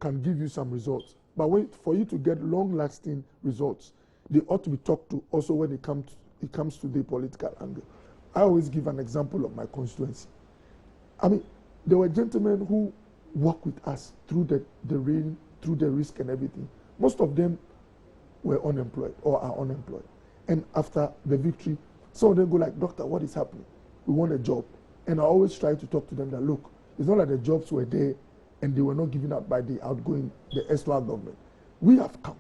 can give you some results. But for you to get long-lasting results, they ought to be talked to also when it comes to the political angle. I always give an example of my constituency. I mean, there were gentlemen who worked with us through the rain, through the risk and everything. Most of them were unemployed or are unemployed. And after the victory, some of them go like, doctor, what is happening? We want a job. And I always try to talk to them that, look, it's not like the jobs were there and they were not given out by the erstwhile government. We have come.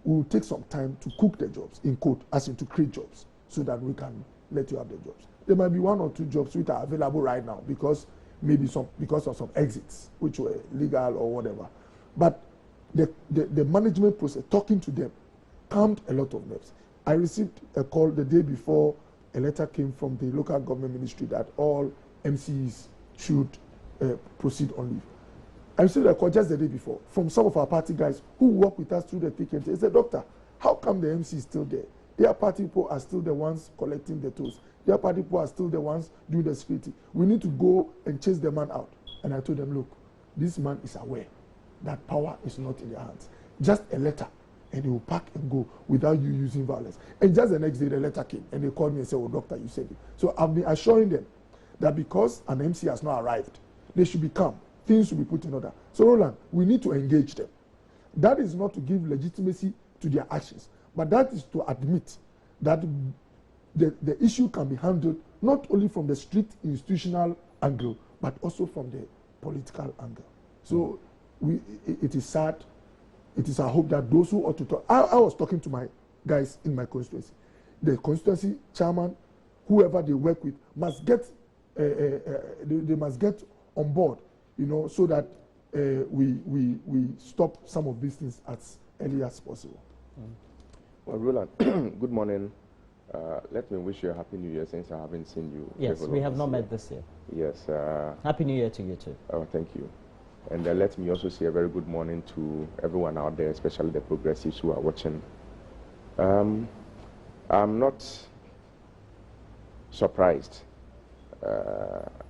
We will take some time to cook the jobs, in quote, as in to create jobs, so that we can let you have the jobs. There might be 1 or 2 jobs which are available right now because of some exits, which were legal or whatever. But the management process, talking to them, calmed a lot of nerves. I received a call the day before a letter came from the local government ministry that all MCs should proceed on leave. I received a call just the day before from some of our party guys who work with us through the thick and thin. They said, doctor, how come the MC is still there? Their party people are still the ones collecting the tolls. Their party people are still the ones doing the security. We need to go and chase the man out. And I told them, look, this man is aware that power is not in their hands. Just a letter, and he will pack and go without you using violence. And just the next day, the letter came, and they called me and said, oh, doctor, you said it. So I've been assuring them that because an MC has not arrived, they should be calm. Things should be put in order. So, Roland, we need to engage them. That is not to give legitimacy to their actions, but that is to admit that the issue can be handled not only from the strict institutional angle, but also from the political angle. So it is sad. It is our hope that those who ought to talk. I was talking to my guys in my constituency. The constituency chairman, whoever they work with, must get they must get on board, so that we stop some of these things as early as possible. Well, Roland, good morning. Let me wish you a happy New Year since I haven't seen you. Yes, we have not met this year. Yes. Happy New Year to you too. Oh, thank you. And let me also say a very good morning to everyone out there, especially the progressives who are watching. I'm not surprised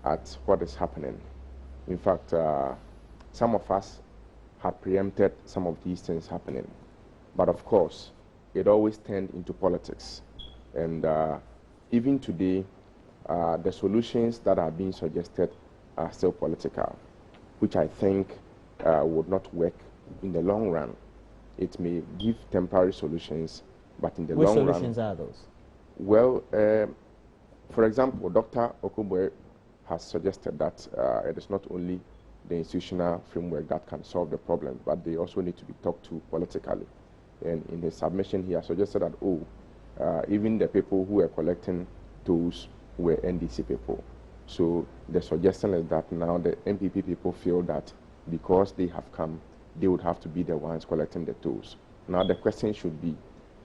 at what is happening. In fact, some of us had preempted some of these things happening. But of course, it always turned into politics. And even today, the solutions that are being suggested are still political, which I think would not work in the long run. It may give temporary solutions, but in the long run... Which solutions are those? Well, for example, Dr. Okubwe has suggested that it is not only the institutional framework that can solve the problem, but they also need to be talked to politically. And in his submission, he has suggested that, even the people who are collecting tolls were NDC people. So the suggestion is that now the MPP people feel that because they have come, they would have to be the ones collecting the tolls. Now the question should be,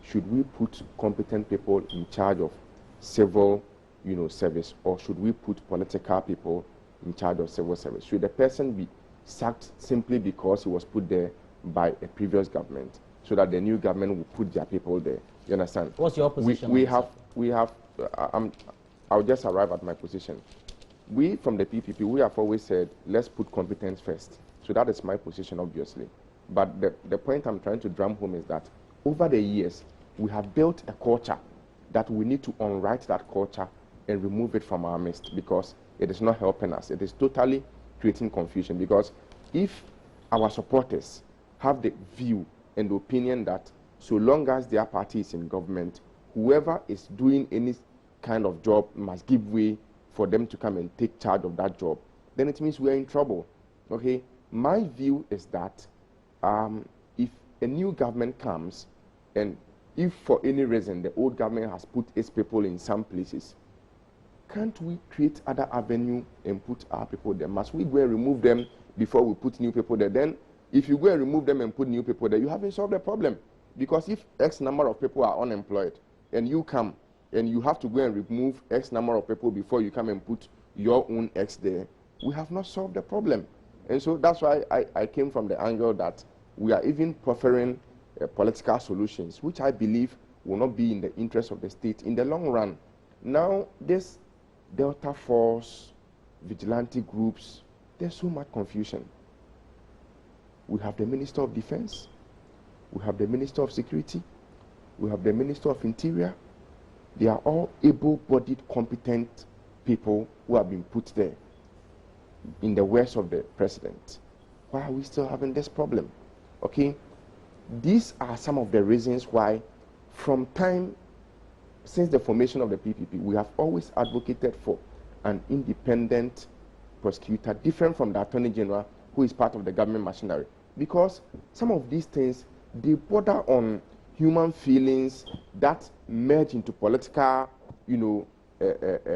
should we put competent people in charge of civil, service, or should we put political people in charge of civil service? Should the person be sacked simply because he was put there by a previous government, so that the new government will put their people there? You understand? What's your position? I'll just arrive at my position. We from the PPP, we have always said, let's put competence first. So that is my position, obviously. But the point I'm trying to drum home is that over the years, we have built a culture that we need to unwrite that culture and remove it from our midst, because it is not helping us. It is totally creating confusion, because if our supporters have the view and the opinion that so long as their party is in government, whoever is doing any kind of job must give way for them to come and take charge of that job, then it means we are in trouble. Okay? My view is that if a new government comes, and if for any reason the old government has put its people in some places, can't we create other avenue and put our people there? Must we go and remove them before we put new people there? Then if you go and remove them and put new people there, you haven't solved the problem. Because if X number of people are unemployed and you come and you have to go and remove X number of people before you come and put your own X there, we have not solved the problem. And so that's why I came from the angle that we are even preferring political solutions, which I believe will not be in the interest of the state in the long run. Now, this Delta Force, vigilante groups, there's so much confusion. We have the Minister of Defense, we have the Minister of Security, we have the Minister of Interior. They are all able-bodied, competent people who have been put there in the words of the president. Why are we still having this problem? Okay, these are some of the reasons why since the formation of the PPP, we have always advocated for an independent prosecutor, different from the Attorney General, who is part of the government machinery. Because some of these things, they border on human feelings that merge into political,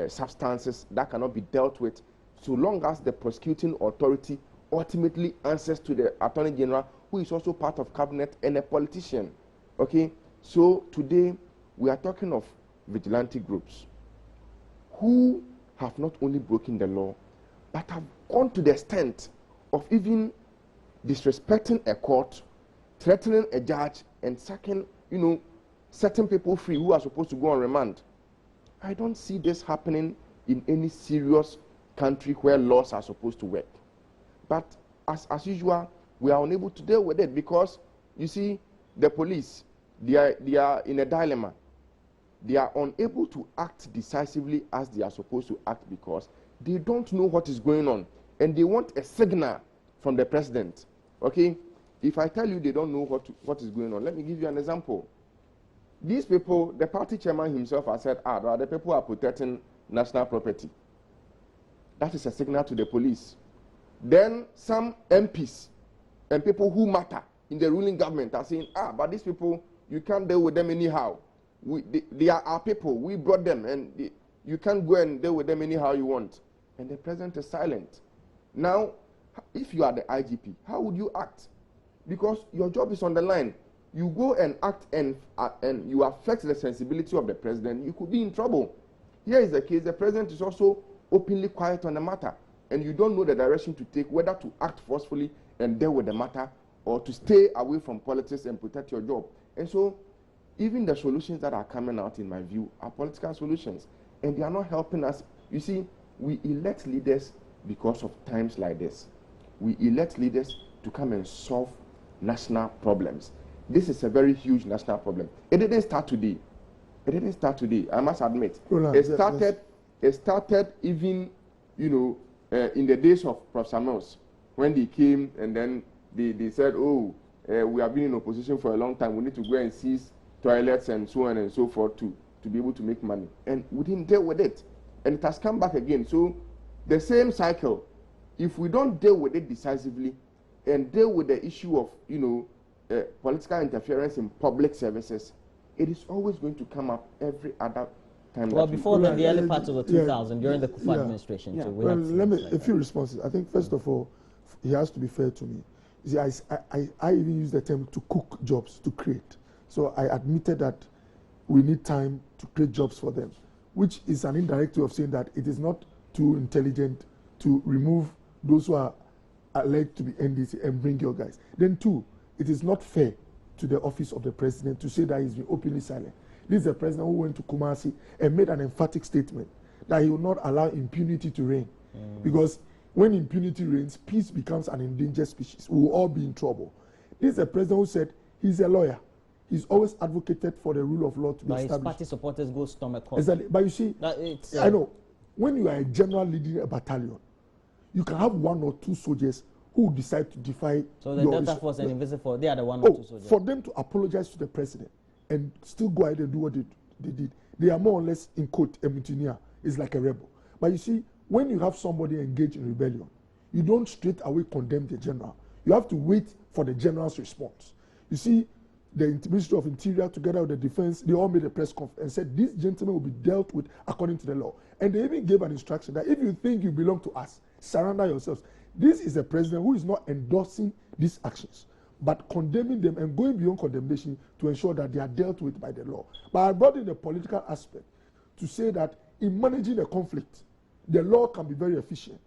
substances that cannot be dealt with, so long as the prosecuting authority ultimately answers to the Attorney General, who is also part of cabinet and a politician. Okay, so today we are talking of vigilante groups who have not only broken the law, but have gone to the extent of even disrespecting a court, threatening a judge, and sacking, certain people free who are supposed to go on remand. I don't see this happening in any serious country where laws are supposed to work. But as usual, we are unable to deal with it because, you see, the police, they are in a dilemma. They are unable to act decisively as they are supposed to act because they don't know what is going on, and they want a signal from the president. Okay, if I tell you they don't know what is going on, let me give you an example. These people, the party chairman himself has said, the people are protecting national property. That is a signal to the police. Then some MPs and people who matter in the ruling government are saying, but these people, you can't deal with them anyhow. They are our people. We brought them, and you can't go and deal with them anyhow you want. And the president is silent. Now, if you are the IGP, how would you act? Because your job is on the line. You go and act and you affect the sensibility of the president, you could be in trouble. Here is the case. The president is also openly quiet on the matter, and you don't know the direction to take, whether to act forcefully and deal with the matter or to stay away from politics and protect your job. And so even the solutions that are coming out, in my view, are political solutions, and they are not helping us. You see, we elect leaders because of times like this. We elect leaders to come and solve national problems. This is a very huge national problem. It didn't start today. It didn't start today, I must admit. It started even, in the days of Prof. Samuels, when they came and then they said, we have been in opposition for a long time. We need to go and seize toilets and so on and so forth to be able to make money. And we didn't deal with it. And it has come back again. So the same cycle, if we don't deal with it decisively and deal with the issue of, political interference in public services, it is always going to come up every other time. Well, before then, the early part of the 2000, during the Kufa administration, too. Well, let me, a few responses. I think, first of all, he has to be fair to me. See, I even use the term to cook jobs, to create. So I admitted that we need time to create jobs for them, which is an indirect way of saying that it is not too intelligent to remove those who are alleged to be NDC and bring your guys. Then two, it is not fair to the office of the president to say that he's been openly silent. This is a president who went to Kumasi and made an emphatic statement that he will not allow impunity to reign. Because when impunity reigns, peace becomes an endangered species. We will all be in trouble. This is a president who said he's a lawyer. He's always advocated for the rule of law to be established. His party supporters go storm a court. Exactly. But you see, I know, when you are a general leading a battalion, you can have one or two soldiers who decide to defy. So the Delta Force and Invisible Force, they are the one or two soldiers. For them to apologize to the president and still go ahead and do what they did, they are more or less, in quote, a mutineer. It's like a rebel. But you see, when you have somebody engaged in rebellion, you don't straight away condemn the general. You have to wait for the general's response. You see, the Ministry of Interior together with the defense, they all made a press conference and said these gentlemen will be dealt with according to the law. And they even gave an instruction that if you think you belong to us, surrender yourselves. This is a president who is not endorsing these actions, but condemning them and going beyond condemnation to ensure that they are dealt with by the law. But I brought in the political aspect to say that in managing a conflict, the law can be very efficient,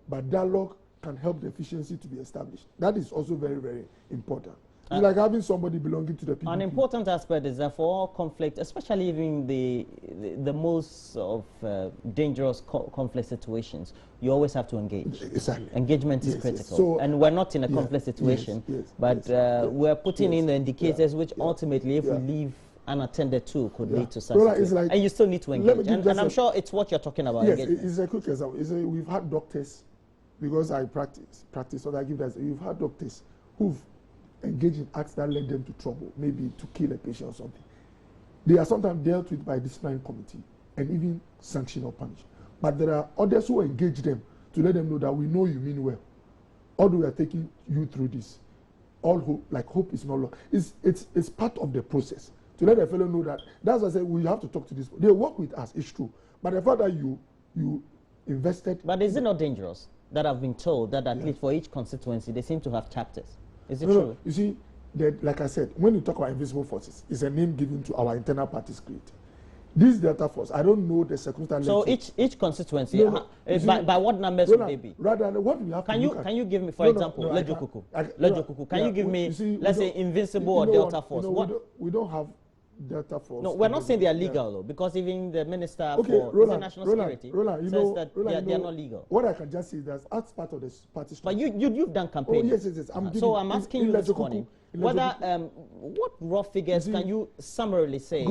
but dialogue can help the efficiency to be established. That is also very, very important. It's like having somebody belonging to the PPP. An important aspect is that for all conflict, especially even the most of dangerous conflict situations, you always have to engage. Exactly. Engagement is critical. Yes. So, and we're not in a conflict situation, but we're putting in the indicators which ultimately, if we leave unattended to, could lead to such situations. Like, and you still need to engage. And I'm sure it's what you're talking about. Yes, it's a quick example. We've had doctors, because I practice, so I give that. You've had doctors who've engaged in acts that led them to trouble, maybe to kill a patient or something. They are sometimes dealt with by disciplinary committee and even sanctioned or punished. But there are others who engage them to let them know that we know you mean well. Although we are taking you through this, all hope, like hope is not lost. It's part of the process. To let a fellow know that, that's why I say we have to talk to this. They work with us, it's true. But the fact that you invested. But is it not dangerous that I've been told that at least for each constituency they seem to have chapters? Is it true? No. You see, like I said, when you talk about invisible forces, it's a name given to our internal parties created. This Delta Force, I don't know the circumstances. So each constituency, by what numbers would they be? Rather, what we have can you give me, for example, Lejokuku? Can you give me, let's say, Invincible or Delta Force? We don't have Delta Force. No, we're not saying they are legal though, because even the Minister for International Security says that they are not legal. What I can just say is that as part of the party structure. But you've done campaigning. Oh, yes. So I'm asking you this morning, whether what raw figures can you summarily say?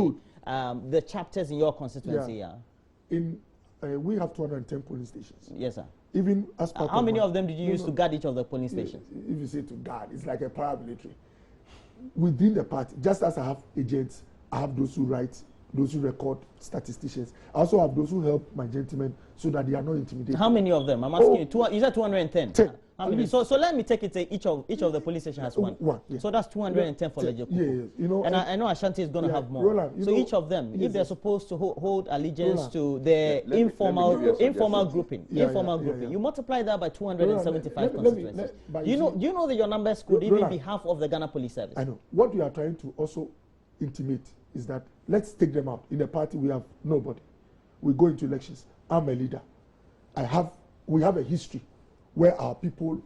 The chapters in your constituency are? We have 210 polling stations. Yes, sir. Even as part How many of them did you use to guard each of the polling stations? If you say to guard, it's like a paramilitary. Within the party, just as I have agents, I have those who write, those who record, statisticians. I also have those who help my gentlemen so that they are not intimidated. How many of them? I'm asking you. You said 210. 10. How many? So let me take it. Each of the police station has one. So that's 210 for Lejokuku. Yeah. And I know Ashanti is going to have more. Roland, so each of them, if they're supposed to hold allegiance to their informal grouping, you multiply that by 275 constituencies. Do you know that your numbers could even be half of the Ghana Police Service? I know. What we are trying to also intimate is that let's take them out. In the party, we have nobody. We go into elections. I'm a leader. We have a history where our people,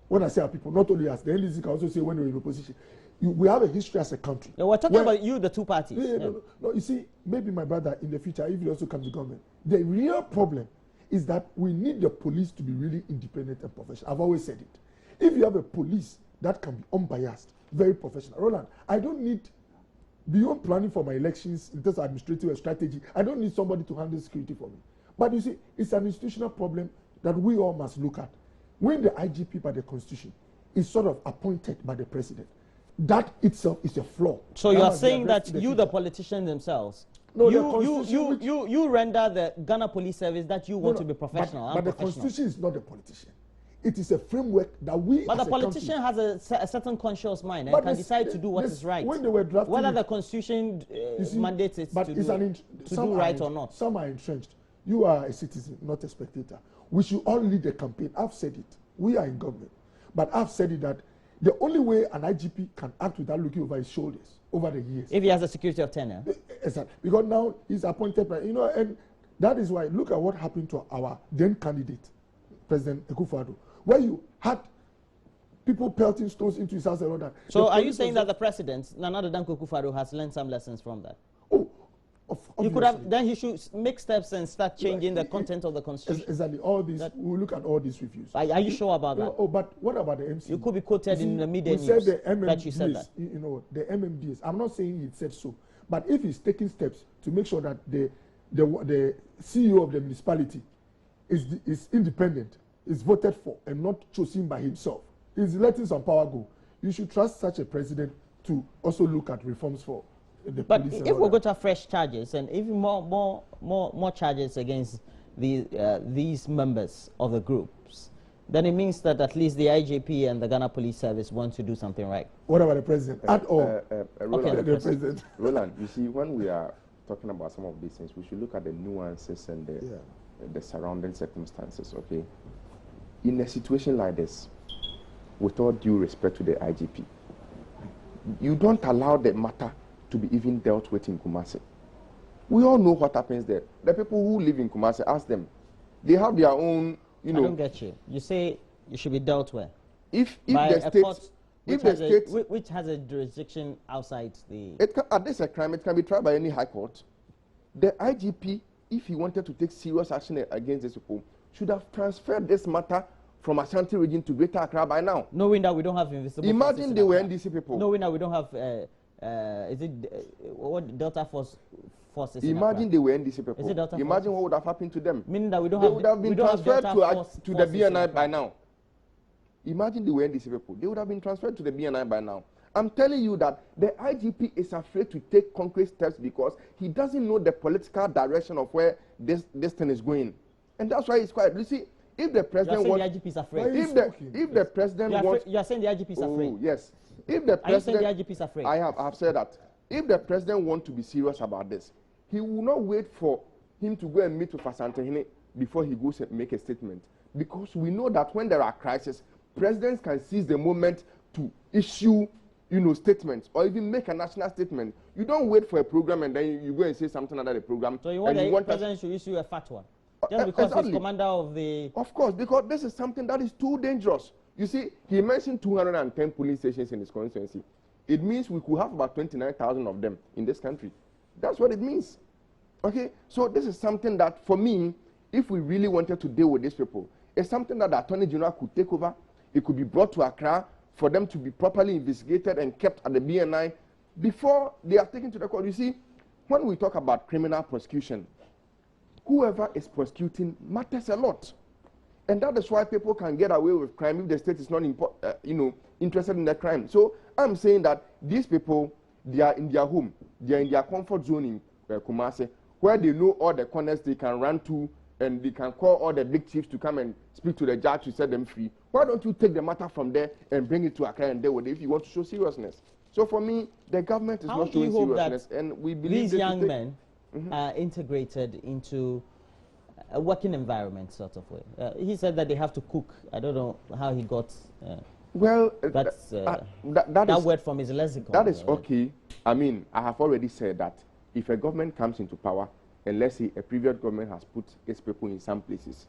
when I say our people, not only us, the NDC can also say when we're in opposition, we have a history as a country. No, we're talking about you, the two parties. No, you see, maybe my brother in the future, if he also comes to government, the real problem is that we need the police to be really independent and professional. I've always said it. If you have a police that can be unbiased, very professional. Roland, I don't need, beyond planning for my elections in terms of administrative strategy, I don't need somebody to handle security for me. But you see, it's an institutional problem that we all must look at. When the IGP by the Constitution is sort of appointed by the president, that itself is a flaw. So you are saying that you, the politicians themselves, you render the Ghana Police Service that you want to be professional. But the Constitution is not the politician. It is a framework that we. But the politician has a certain conscious mind and can decide to do what is right. When they were drafting, whether the Constitution mandates it to do right or not. Some are entrenched. You are a citizen, not a spectator. We should all lead the campaign. I've said it. We are in government. But I've said it that the only way an IGP can act without looking over his shoulders over the years. If he has a security of tenure. Exactly. Because now he's appointed by, and that is why, look at what happened to our then candidate, President Akufo-Addo, where you had people pelting stones into his house and all that. So are you saying that the president, Nana Danko Akufo-Addo, has learned some lessons from that? You could have, then he should make steps and start changing the content of the Constitution. Exactly. All these, we'll look at all these reviews. Are you sure about that? But what about the MC? You could be quoted in the media news that you said that. The MMDs. I'm not saying he said so, but if he's taking steps to make sure that the CEO of the municipality is independent, is voted for, and not chosen by himself, he's letting some power go. You should trust such a president to also look at reforms for. But if we're going to have fresh charges and even more charges against these members of the groups, then it means that at least the IJP and the Ghana Police Service want to do something right. What about the president? Roland, the president. Roland, you see, when we are talking about some of these things, we should look at the nuances and the surrounding circumstances, okay? In a situation like this, with all due respect to the IGP, you don't allow the matter to be even dealt with in Kumasi. We all know what happens there. The people who live in Kumasi, ask them. They have their own, I don't get you. You say you should be dealt with. If the state If the state, which has a jurisdiction outside the... This is a crime, it can be tried by any high court. The IGP, if he wanted to take serious action against these people, should have transferred this matter from Ashanti region to Greater Accra by now. Knowing that we don't have invisible Imagine they were NDC people. Knowing that we don't have, what Delta forces? Imagine they were NDC people. Is it Delta Imagine forces? what would have happened to them. Meaning that we don't they have... would have been transferred to the BNI by now. Imagine they were NDC people. They would have been transferred to the BNI by now. I'm telling you that the IGP is afraid to take concrete steps because he doesn't know the political direction of where this thing is going. And that's why he's quiet. You see, if the president wants... the IGP is afraid. If the president wants... You are saying the IGP is afraid? Oh, yes. If the president... Are you saying the IGP is afraid? I have said that. If the president wants to be serious about this, he will not wait for him to go and meet with Asantehene before he goes and make a statement. Because we know that when there are crises, presidents can seize the moment to issue, statements or even make a national statement. You don't wait for a program and then you go and say something under the program. So you want the president to issue a fatwa? Just because exactly. He's commander of the... Of course, because this is something that is too dangerous. You see, he mentioned 210 police stations in his constituency. It means we could have about 29,000 of them in this country. That's what it means. Okay? So this is something that, for me, if we really wanted to deal with these people, it's something that the Attorney General could take over. It could be brought to Accra for them to be properly investigated and kept at the BNI before they are taken to the court. You see, when we talk about criminal prosecution, whoever is prosecuting matters a lot. And that is why people can get away with crime if the state is not interested in the crime. So I'm saying that these people, they are in their home, they are in their comfort zone in Kumasi, where they know all the corners they can run to, and they can call all the big chiefs to come and speak to the judge to set them free. Why don't you take the matter from there and bring it to Accra and deal with it if you want to show seriousness? So for me, the government is not showing seriousness, and we believe these young men are integrated into a working environment sort of way. He said that they have to cook. I don't know how he got that word from his lexicon. That is okay. I mean, I have already said that if a government comes into power, and let's say a previous government has put its people in some places,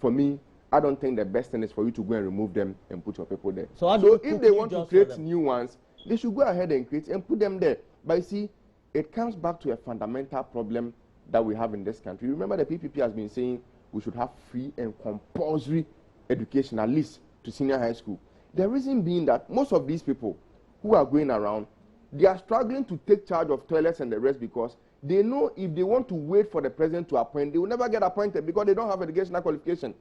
for me, I don't think the best thing is for you to go and remove them and put your people there. So if they want to create new ones, they should go ahead and create and put them there. But you see, it comes back to a fundamental problem that we have in this country. Remember, the PPP has been saying we should have free and compulsory education, at least to senior high school. The reason being that most of these people who are going around, they are struggling to take charge of toilets and the rest because they know if they want to wait for the president to appoint, they will never get appointed because they don't have educational qualification.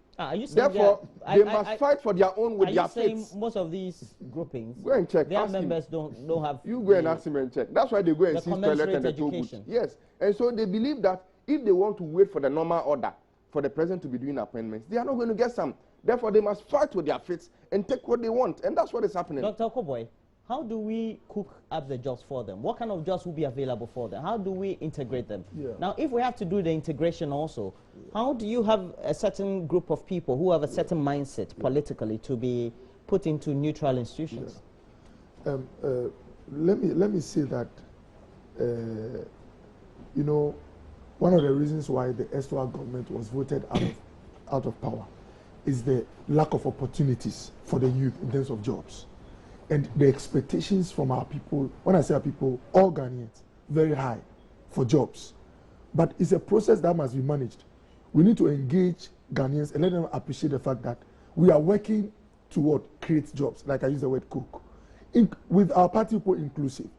Therefore, they must fight for their own with their faith. Are you saying most of these groupings, go and check, their members don't have... You go and ask him and check. That's why they go and see toilet and the toll booths. Yes. And so they believe that if they want to wait for the normal order for the president to be doing appointments, they are not going to get some. Therefore, they must fight with their faith and take what they want. And that's what is happening. Dr. Okoboy, how do we cook up the jobs for them? What kind of jobs will be available for them? How do we integrate them? Now, if we have to do the integration also, how do you have a certain group of people who have a certain mindset politically to be put into neutral institutions? Let me say that, one of the reasons why the Estua government was voted out of power is the lack of opportunities for the youth in terms of jobs. And the expectations from our people, when I say our people, all Ghanaians, very high for jobs. But it's a process that must be managed. We need to engage Ghanaians and let them appreciate the fact that we are working to create jobs, like I use the word cook, with our party people inclusive.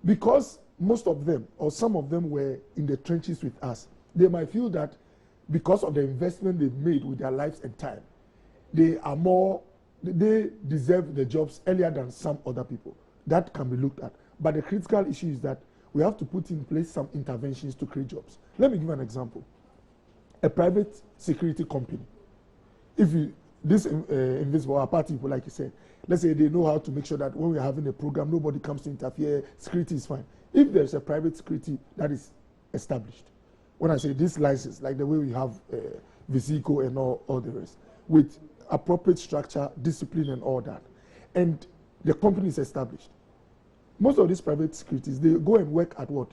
Because most of them, or some of them, were in the trenches with us, they might feel that because of the investment they've made with their lives and time, they deserve the jobs earlier than some other people. That can be looked at. But the critical issue is that we have to put in place some interventions to create jobs. Let me give an example. A private security company, invisible, our party people, like you said, let's say they know how to make sure that when we're having a program, nobody comes to interfere, security is fine. If there's a private security that is established, when I say this license, like the way we have Visico and all the rest, with appropriate structure, discipline and all that, and the company is established, most of these private securities, they go and work at what?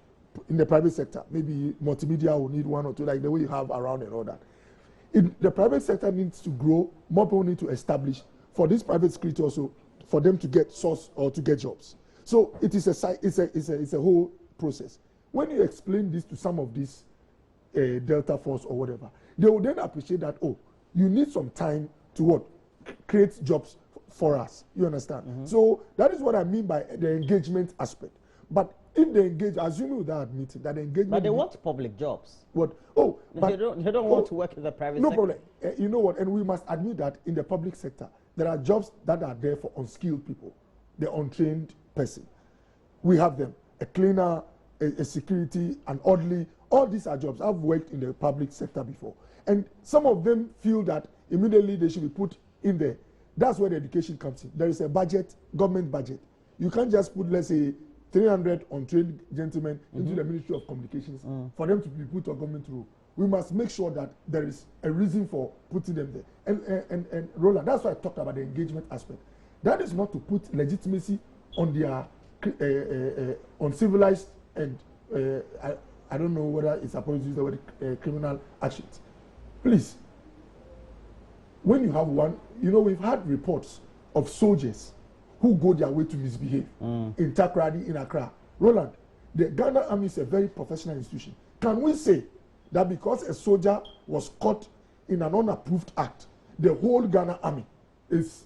In the private sector. Maybe multimedia will need one or two, like the way you have around and all that. The private sector needs to grow, more people need to establish for this private security also for them to get source or to get jobs. So it is a whole process. When you explain this to some of these Delta Force or whatever, they will then appreciate that, oh, you need some time to what? Create jobs for us. You understand? So that is what I mean by the engagement aspect. But if they engage, assuming without admitting that the engagement... But they want public jobs. What? Oh, but... They don't want to work in the private sector. No problem. You know what? And we must admit that in the public sector, there are jobs that are there for unskilled people, the untrained person. We have them. A cleaner, a security, an orderly. All these are jobs. I've worked in the public sector before. And some of them feel that immediately they should be put in there. That's where the education comes in. There is a budget, government budget. You can't just put, let's say, 300 untrained gentlemen into the Ministry of Communications for them to be put to a government role. We must make sure that there is a reason for putting them there. And Roland, that's why I talked about the engagement aspect. That is not to put legitimacy on their uncivilized and I don't know whether it's supposed to use the word criminal actions. Please, when you have one, you know, we've had reports of soldiers who go their way to misbehave in Takoradi, in Accra. Roland, the Ghana Army is a very professional institution. Can we say that because a soldier was caught in an unapproved act, the whole Ghana Army is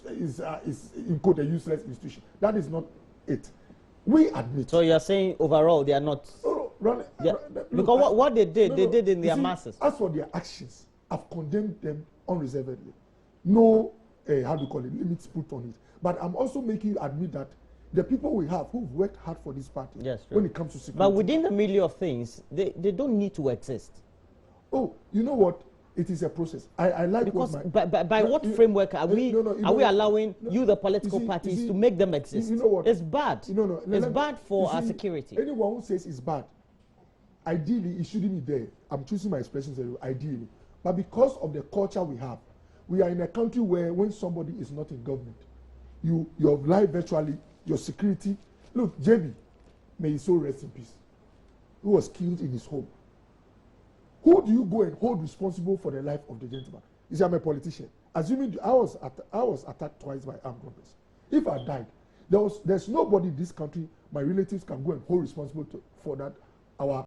in quote a useless institution? That is not it. We admit. So you are saying overall they are not. Because what they did, they did in their masses. As for their actions, I've condemned them unreservedly. No, how do you call it, limits put on it. But I'm also making you admit that the people we have who've worked hard for this party, yes, when it comes to security. But within the milieu of things, they don't need to exist. Oh, you know what? It is a process. I like because what by what framework are we allowing the political parties to make them exist? You know what? It's bad. It's bad for our security. Anyone who says it's bad, ideally it shouldn't be there. I'm choosing my expressions ideally. But because of the culture we have, we are in a country where when somebody is not in government, your life virtually, your security. Look, JB, may his soul rest in peace, who was killed in his home. Who do you go and hold responsible for the life of the gentleman? You say, I'm a politician. Assuming I was attacked twice by armed robbers. If I died, there's nobody in this country, my relatives can go and hold responsible for that. Our